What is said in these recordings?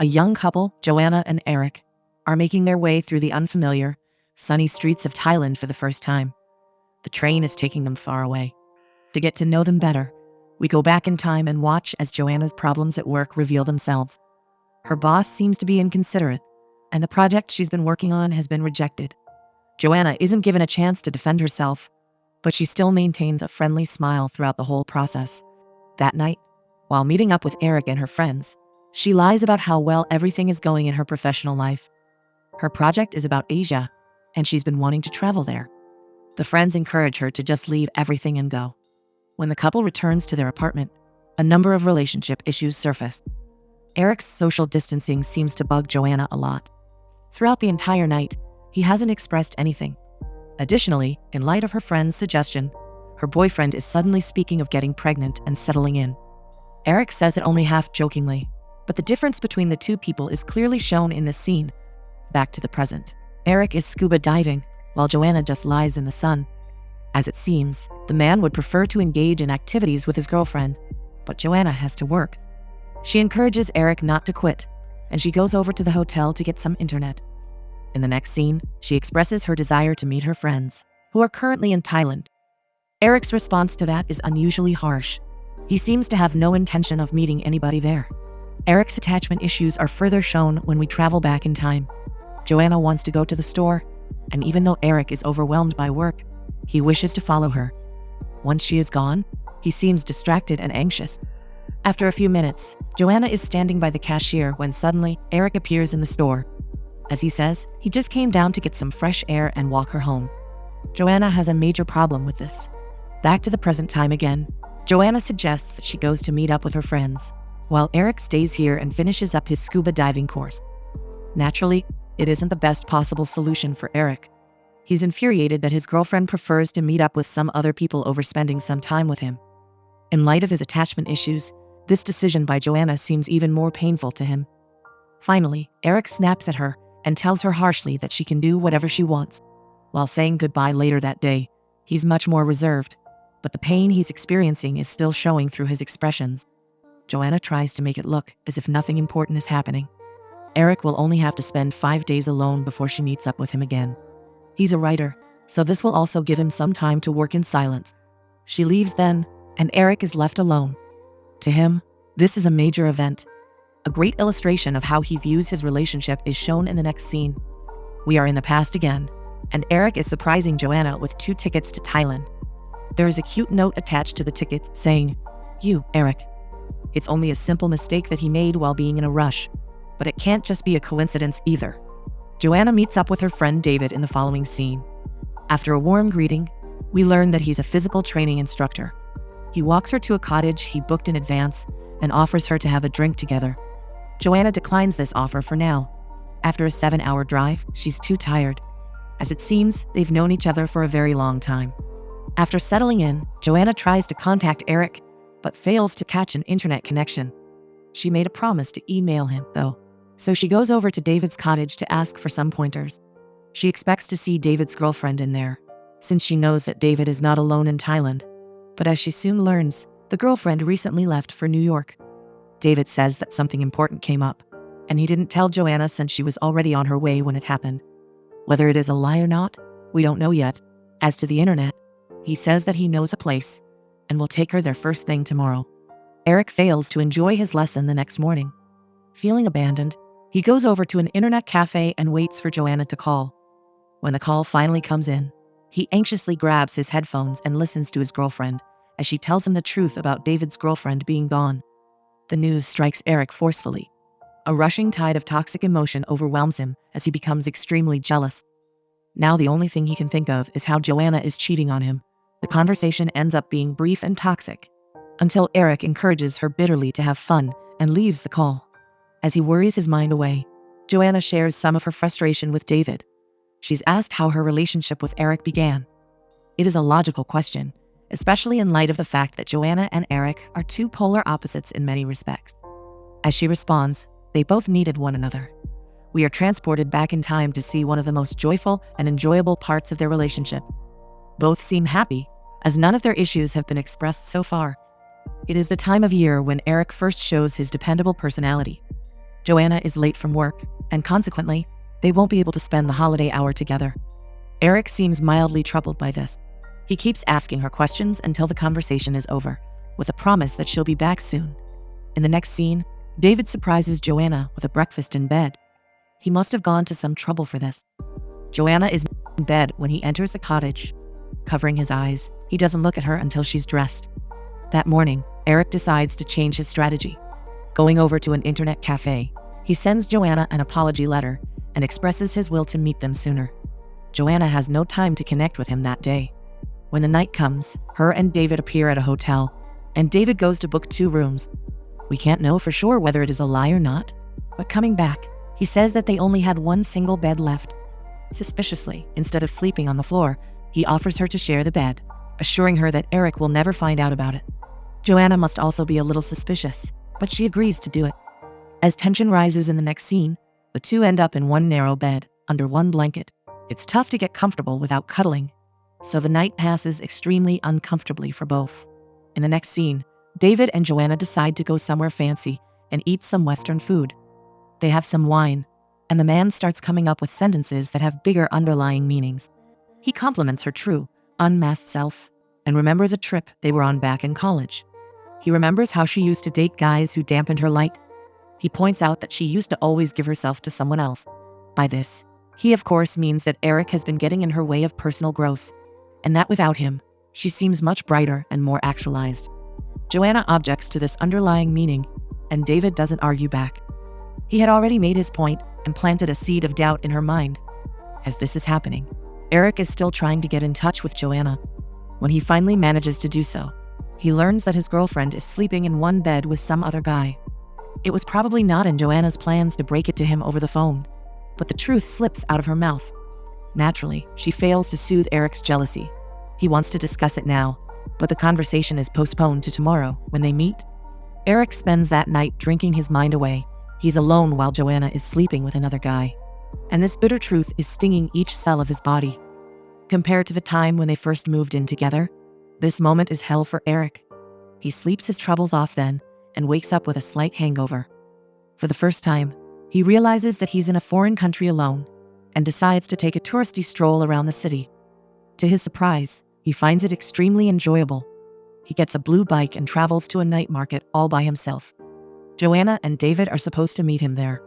A young couple, Joanna and Eric, are making their way through the unfamiliar, sunny streets of Thailand for the first time. The train is taking them far away. To get to know them better, we go back in time and watch as Joanna's problems at work reveal themselves. Her boss seems to be inconsiderate, and the project she's been working on has been rejected. Joanna isn't given a chance to defend herself, but she still maintains a friendly smile throughout the whole process. That night, while meeting up with Eric and her friends, she lies about how well everything is going in her professional life. Her project is about Asia, and she's been wanting to travel there. The friends encourage her to just leave everything and go. When the couple returns to their apartment, a number of relationship issues surface. Eric's social distancing seems to bug Joanna a lot. Throughout the entire night, he hasn't expressed anything. Additionally, in light of her friend's suggestion, her boyfriend is suddenly speaking of getting pregnant and settling in. Eric says it only half jokingly, but the difference between the two people is clearly shown in this scene. Back to the present. Eric is scuba diving, while Joanna just lies in the sun. As it seems, the man would prefer to engage in activities with his girlfriend, but Joanna has to work. She encourages Eric not to quit, and she goes over to the hotel to get some internet. In the next scene, she expresses her desire to meet her friends, who are currently in Thailand. Eric's response to that is unusually harsh. He seems to have no intention of meeting anybody there. Eric's attachment issues are further shown when we travel back in time. Joanna wants to go to the store, and even though Eric is overwhelmed by work, he wishes to follow her. Once she is gone, he seems distracted and anxious. After a few minutes, Joanna is standing by the cashier when suddenly Eric appears in the store. As he says, he just came down to get some fresh air and walk her home. Joanna has a major problem with this. Back to the present time again, Joanna suggests that she goes to meet up with her friends, while Eric stays here and finishes up his scuba diving course. Naturally, it isn't the best possible solution for Eric. He's infuriated that his girlfriend prefers to meet up with some other people over spending some time with him. In light of his attachment issues, this decision by Joanna seems even more painful to him. Finally, Eric snaps at her and tells her harshly that she can do whatever she wants. While saying goodbye later that day, he's much more reserved, but the pain he's experiencing is still showing through his expressions. Joanna tries to make it look as if nothing important is happening. Eric will only have to spend 5 days alone before she meets up with him again. He's a writer, so this will also give him some time to work in silence. She leaves then, and Eric is left alone. To him, this is a major event. A great illustration of how he views his relationship is shown in the next scene. We are in the past again, and Eric is surprising Joanna with 2 tickets to Thailand. There is a cute note attached to the tickets saying, "You, Eric." It's only a simple mistake that he made while being in a rush, but it can't just be a coincidence either. Joanna meets up with her friend David in the following scene. After a warm greeting, we learn that he's a physical training instructor. He walks her to a cottage he booked in advance and offers her to have a drink together. Joanna declines this offer for now. After a 7-hour drive, she's too tired. As it seems, they've known each other for a very long time. After settling in, Joanna tries to contact Eric, but fails to catch an internet connection. She made a promise to email him, though, so she goes over to David's cottage to ask for some pointers. She expects to see David's girlfriend in there, since she knows that David is not alone in Thailand. But as she soon learns, the girlfriend recently left for New York. David says that something important came up, and he didn't tell Joanna since she was already on her way when it happened. Whether it is a lie or not, we don't know yet. As to the internet, he says that he knows a place and will take her there first thing tomorrow. Eric fails to enjoy his lesson the next morning. Feeling abandoned, he goes over to an internet cafe and waits for Joanna to call. When the call finally comes in, he anxiously grabs his headphones and listens to his girlfriend as she tells him the truth about David's girlfriend being gone. The news strikes Eric forcefully. A rushing tide of toxic emotion overwhelms him as he becomes extremely jealous. Now the only thing he can think of is how Joanna is cheating on him. The conversation ends up being brief and toxic, until Eric encourages her bitterly to have fun and leaves the call. As he worries his mind away, Joanna shares some of her frustration with David. She's asked how her relationship with Eric began. It is a logical question, especially in light of the fact that Joanna and Eric are 2 polar opposites in many respects. As she responds, they both needed one another. We are transported back in time to see one of the most joyful and enjoyable parts of their relationship. Both seem happy, as none of their issues have been expressed so far. It is the time of year when Eric first shows his dependable personality. Joanna is late from work, and consequently, they won't be able to spend the holiday hour together. Eric seems mildly troubled by this. He keeps asking her questions until the conversation is over, with a promise that she'll be back soon. In the next scene, David surprises Joanna with a breakfast in bed. He must have gone to some trouble for this. Joanna is in bed when he enters the cottage. Covering his eyes, he doesn't look at her until she's dressed. That morning, Eric decides to change his strategy. Going over to an internet cafe, he sends Joanna an apology letter and expresses his will to meet them sooner. Joanna has no time to connect with him that day. When the night comes, her and David appear at a hotel, and David goes to book 2 rooms. We can't know for sure whether it is a lie or not, but coming back, he says that they only had 1 single bed left. Suspiciously, instead of sleeping on the floor, he offers her to share the bed, assuring her that Eric will never find out about it. Joanna must also be a little suspicious, but she agrees to do it. As tension rises in the next scene, the two end up in one narrow bed, under one blanket. It's tough to get comfortable without cuddling, so the night passes extremely uncomfortably for both. In the next scene, David and Joanna decide to go somewhere fancy and eat some Western food. They have some wine, and the man starts coming up with sentences that have bigger underlying meanings. He compliments her true, unmasked self, and remembers a trip they were on back in college. He remembers how she used to date guys who dampened her light. He points out that she used to always give herself to someone else. By this, he of course means that Eric has been getting in her way of personal growth, and that without him, she seems much brighter and more actualized. Joanna objects to this underlying meaning, and David doesn't argue back. He had already made his point and planted a seed of doubt in her mind. As this is happening, Eric is still trying to get in touch with Joanna. When he finally manages to do so, he learns that his girlfriend is sleeping in one bed with some other guy. It was probably not in Joanna's plans to break it to him over the phone, but the truth slips out of her mouth. Naturally, she fails to soothe Eric's jealousy. He wants to discuss it now, but the conversation is postponed to tomorrow when they meet. Eric spends that night drinking his mind away. He's alone while Joanna is sleeping with another guy, and this bitter truth is stinging each cell of his body. Compared to the time when they first moved in together, this moment is hell for Eric. He sleeps his troubles off then and wakes up with a slight hangover. For the first time, he realizes that he's in a foreign country alone and decides to take a touristy stroll around the city. To his surprise, he finds it extremely enjoyable. He gets a blue bike and travels to a night market all by himself. Joanna and David are supposed to meet him there.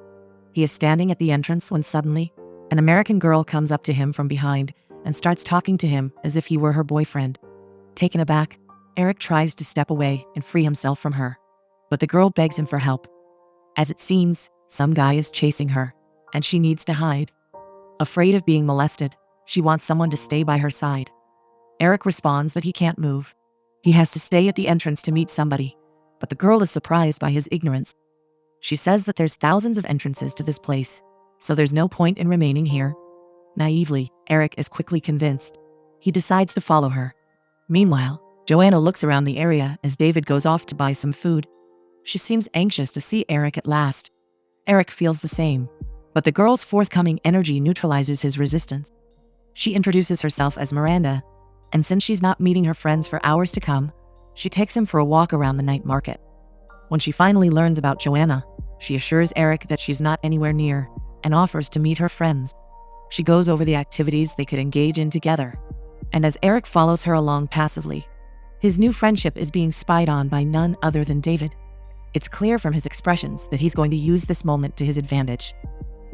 He is standing at the entrance when suddenly, an American girl comes up to him from behind and starts talking to him as if he were her boyfriend. Taken aback, Eric tries to step away and free himself from her, but the girl begs him for help. As it seems, some guy is chasing her, and she needs to hide. Afraid of being molested, she wants someone to stay by her side. Eric responds that he can't move. He has to stay at the entrance to meet somebody, but the girl is surprised by his ignorance. She says that there's thousands of entrances to this place, so there's no point in remaining here. Naively, Eric is quickly convinced. He decides to follow her. Meanwhile, Joanna looks around the area as David goes off to buy some food. She seems anxious to see Eric at last. Eric feels the same, but the girl's forthcoming energy neutralizes his resistance. She introduces herself as Miranda, and since she's not meeting her friends for hours to come, she takes him for a walk around the night market. When she finally learns about Joanna, she assures Eric that she's not anywhere near and offers to meet her friends. She goes over the activities they could engage in together, and as Eric follows her along passively, his new friendship is being spied on by none other than David. It's clear from his expressions that he's going to use this moment to his advantage.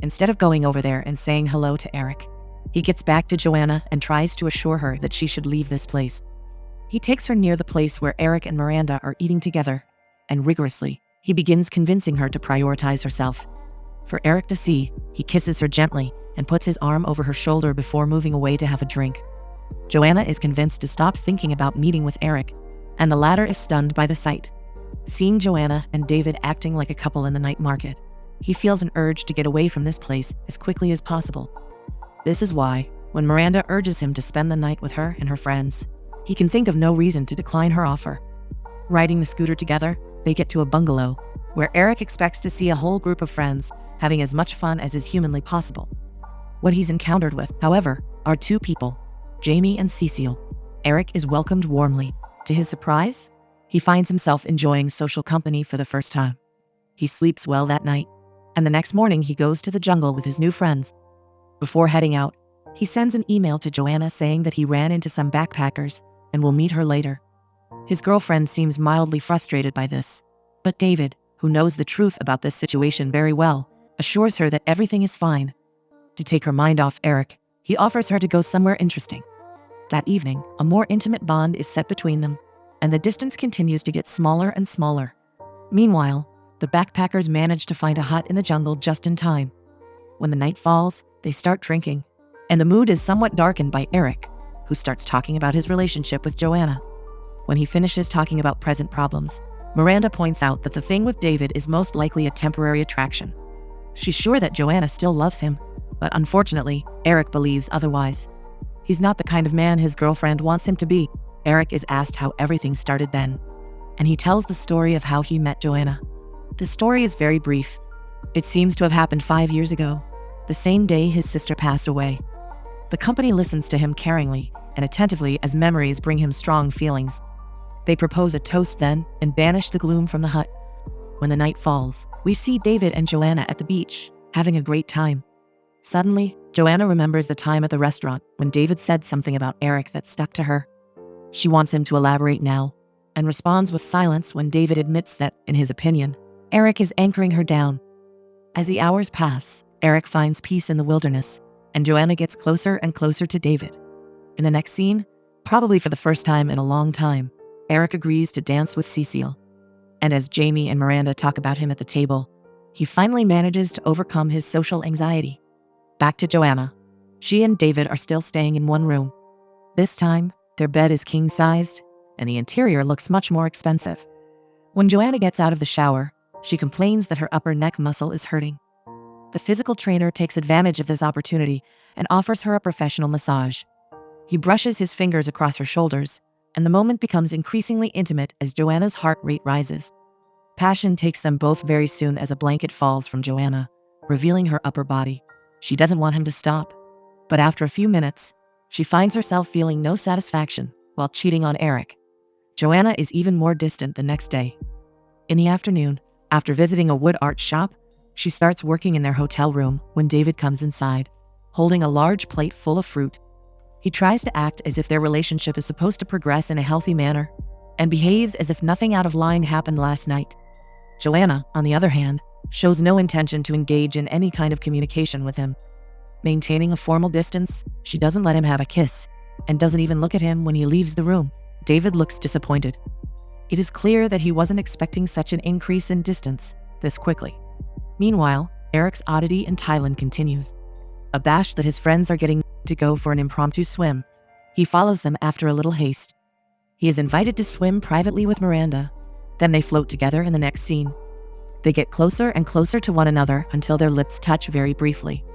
Instead of going over there and saying hello to Eric, he gets back to Joanna and tries to assure her that she should leave this place. He takes her near the place where Eric and Miranda are eating together, and rigorously, he begins convincing her to prioritize herself. For Eric to see, he kisses her gently and puts his arm over her shoulder before moving away to have a drink. Joanna is convinced to stop thinking about meeting with Eric, and the latter is stunned by the sight. Seeing Joanna and David acting like a couple in the night market, he feels an urge to get away from this place as quickly as possible. This is why, when Miranda urges him to spend the night with her and her friends, he can think of no reason to decline her offer. Riding the scooter together, they get to a bungalow, where Eric expects to see a whole group of friends having as much fun as is humanly possible. What he's encountered with, however, are 2 people, Jamie and Cecile. Eric is welcomed warmly. To his surprise, he finds himself enjoying social company for the first time. He sleeps well that night. And the next morning, he goes to the jungle with his new friends. Before heading out, he sends an email to Joanna saying that he ran into some backpackers and will meet her later. His girlfriend seems mildly frustrated by this, but David, who knows the truth about this situation very well, assures her that everything is fine. To take her mind off Eric, he offers her to go somewhere interesting. That evening, a more intimate bond is set between them, and the distance continues to get smaller and smaller. Meanwhile, the backpackers manage to find a hut in the jungle just in time. When the night falls, they start drinking, and the mood is somewhat darkened by Eric, who starts talking about his relationship with Joanna. When he finishes talking about present problems, Miranda points out that the thing with David is most likely a temporary attraction. She's sure that Joanna still loves him, but unfortunately, Eric believes otherwise. He's not the kind of man his girlfriend wants him to be. Eric is asked how everything started then, and he tells the story of how he met Joanna. The story is very brief. It seems to have happened 5 years ago, the same day his sister passed away. The company listens to him caringly and attentively as memories bring him strong feelings. They propose a toast then and banish the gloom from the hut. When the night falls, we see David and Joanna at the beach, having a great time. Suddenly, Joanna remembers the time at the restaurant when David said something about Eric that stuck to her. She wants him to elaborate now, and responds with silence when David admits that, in his opinion, Eric is anchoring her down. As the hours pass, Eric finds peace in the wilderness, and Joanna gets closer and closer to David. In the next scene, probably for the first time in a long time, Eric agrees to dance with Cecile. And as Jamie and Miranda talk about him at the table, he finally manages to overcome his social anxiety. Back to Joanna. She and David are still staying in one room. This time, their bed is king-sized, and the interior looks much more expensive. When Joanna gets out of the shower, she complains that her upper neck muscle is hurting. The physical trainer takes advantage of this opportunity and offers her a professional massage. He brushes his fingers across her shoulders, and the moment becomes increasingly intimate as Joanna's heart rate rises. Passion takes them both very soon as a blanket falls from Joanna, revealing her upper body. She doesn't want him to stop, but after a few minutes, she finds herself feeling no satisfaction while cheating on Eric. Joanna is even more distant the next day. In the afternoon, after visiting a wood art shop, she starts working in their hotel room when David comes inside, holding a large plate full of fruit. He tries to act as if their relationship is supposed to progress in a healthy manner, and behaves as if nothing out of line happened last night. Joanna, on the other hand, shows no intention to engage in any kind of communication with him. Maintaining a formal distance, she doesn't let him have a kiss, and doesn't even look at him when he leaves the room. David looks disappointed. It is clear that he wasn't expecting such an increase in distance this quickly. Meanwhile, Eric's oddity in Thailand continues. Abashed that his friends are getting to go for an impromptu swim, he follows them after a little haste. He is invited to swim privately with Miranda. Then they float together in the next scene. They get closer and closer to one another until their lips touch very briefly.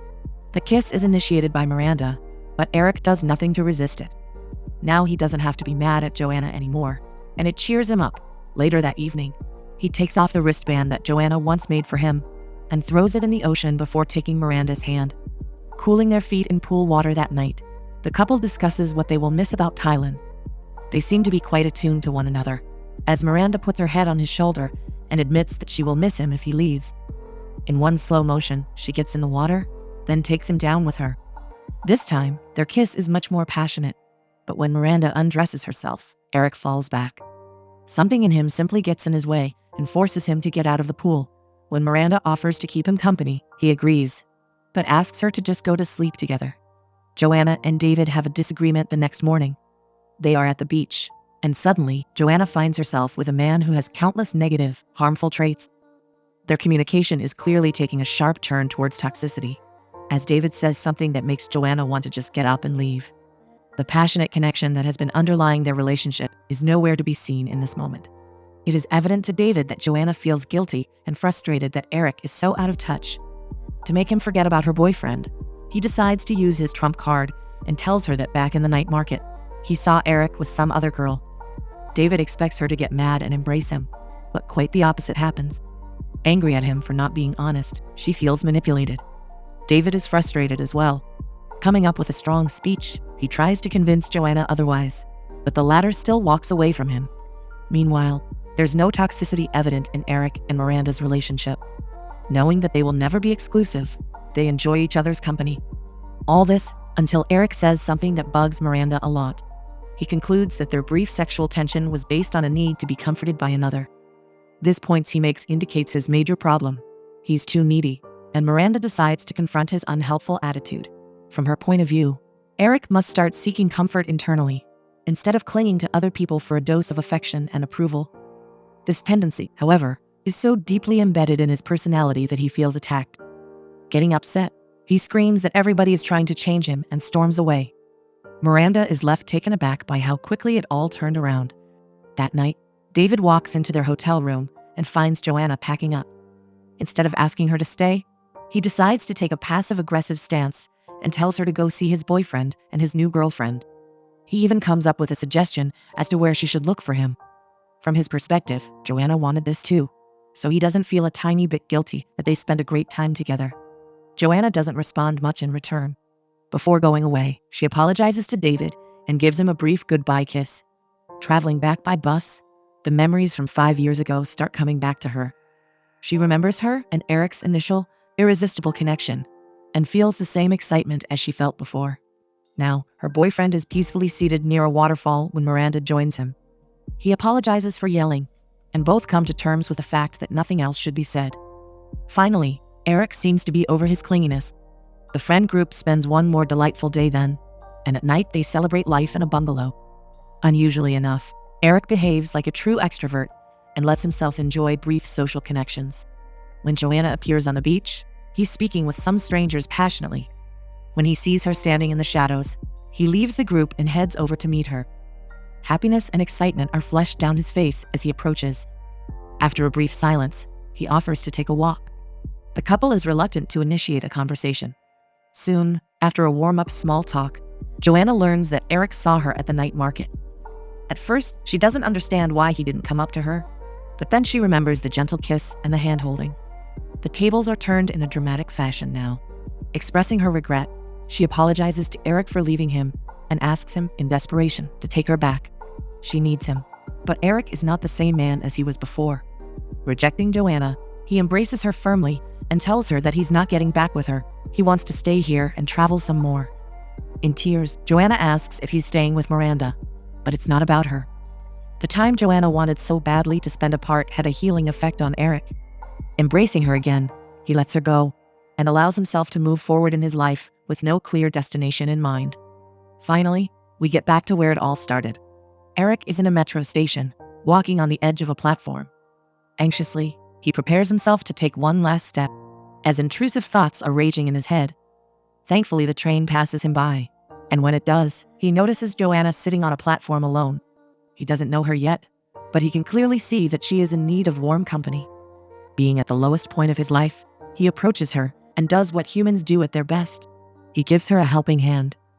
The kiss is initiated by Miranda, but Eric does nothing to resist it. Now he doesn't have to be mad at Joanna anymore, and it cheers him up. Later that evening, he takes off the wristband that Joanna once made for him and throws it in the ocean before taking Miranda's hand. Cooling their feet in pool water that night, the couple discusses what they will miss about Thailand. They seem to be quite attuned to one another, as Miranda puts her head on his shoulder and admits that she will miss him if he leaves. In one slow motion, she gets in the water, then takes him down with her. This time, their kiss is much more passionate, but when Miranda undresses herself, Eric falls back. Something in him simply gets in his way and forces him to get out of the pool. When Miranda offers to keep him company, he agrees, but asks her to just go to sleep together. Joanna and David have a disagreement the next morning. They are at the beach, and suddenly, Joanna finds herself with a man who has countless negative, harmful traits. Their communication is clearly taking a sharp turn towards toxicity, as David says something that makes Joanna want to just get up and leave. The passionate connection that has been underlying their relationship is nowhere to be seen in this moment. It is evident to David that Joanna feels guilty and frustrated that Eric is so out of touch. To make him forget about her boyfriend, he decides to use his trump card and tells her that back in the night market, he saw Eric with some other girl. David expects her to get mad and embrace him, but quite the opposite happens. Angry at him for not being honest, she feels manipulated. David is frustrated as well. Coming up with a strong speech, he tries to convince Joanna otherwise, but the latter still walks away from him. Meanwhile, there's no toxicity evident in Eric and Miranda's relationship. Knowing that they will never be exclusive, they enjoy each other's company. All this until Eric says something that bugs Miranda a lot. He concludes that their brief sexual tension was based on a need to be comforted by another. This point he makes indicates his major problem. He's too needy, and Miranda decides to confront his unhelpful attitude. From her point of view, Eric must start seeking comfort internally, instead of clinging to other people for a dose of affection and approval. This tendency, however, is so deeply embedded in his personality that he feels attacked. Getting upset, he screams that everybody is trying to change him and storms away. Miranda is left taken aback by how quickly it all turned around. That night, David walks into their hotel room and finds Joanna packing up. Instead of asking her to stay, he decides to take a passive-aggressive stance and tells her to go see his boyfriend and his new girlfriend. He even comes up with a suggestion as to where she should look for him. From his perspective, Joanna wanted this too, so he doesn't feel a tiny bit guilty that they spend a great time together. Joanna doesn't respond much in return. Before going away, she apologizes to David and gives him a brief goodbye kiss. Traveling back by bus, the memories from 5 years ago start coming back to her. She remembers her and Eric's initial, irresistible connection and feels the same excitement as she felt before. Now, her boyfriend is peacefully seated near a waterfall when Miranda joins him. He apologizes for yelling, and both come to terms with the fact that nothing else should be said. Finally, Eric seems to be over his clinginess. The friend group spends one more delightful day then, and at night they celebrate life in a bungalow. Unusually enough, Eric behaves like a true extrovert and lets himself enjoy brief social connections. When Joanna appears on the beach, he's speaking with some strangers passionately. When he sees her standing in the shadows, he leaves the group and heads over to meet her. Happiness and excitement are flushed down his face as he approaches. After a brief silence, he offers to take a walk. The couple is reluctant to initiate a conversation. Soon, after a warm-up small talk, Joanna learns that Eric saw her at the night market. At first, she doesn't understand why he didn't come up to her, but then she remembers the gentle kiss and the hand-holding. The tables are turned in a dramatic fashion now. Expressing her regret, she apologizes to Eric for leaving him and asks him in desperation to take her back. She needs him, but Eric is not the same man as he was before. Rejecting Joanna, he embraces her firmly and tells her that he's not getting back with her. He wants to stay here and travel some more. In tears, Joanna asks if he's staying with Miranda, but it's not about her. The time Joanna wanted so badly to spend apart had a healing effect on Eric. Embracing her again, he lets her go and allows himself to move forward in his life with no clear destination in mind. Finally, we get back to where it all started. Eric is in a metro station, walking on the edge of a platform. Anxiously, he prepares himself to take one last step, as intrusive thoughts are raging in his head. Thankfully, the train passes him by, and when it does, he notices Joanna sitting on a platform alone. He doesn't know her yet, but he can clearly see that she is in need of warm company. Being at the lowest point of his life, he approaches her and does what humans do at their best. He gives her a helping hand.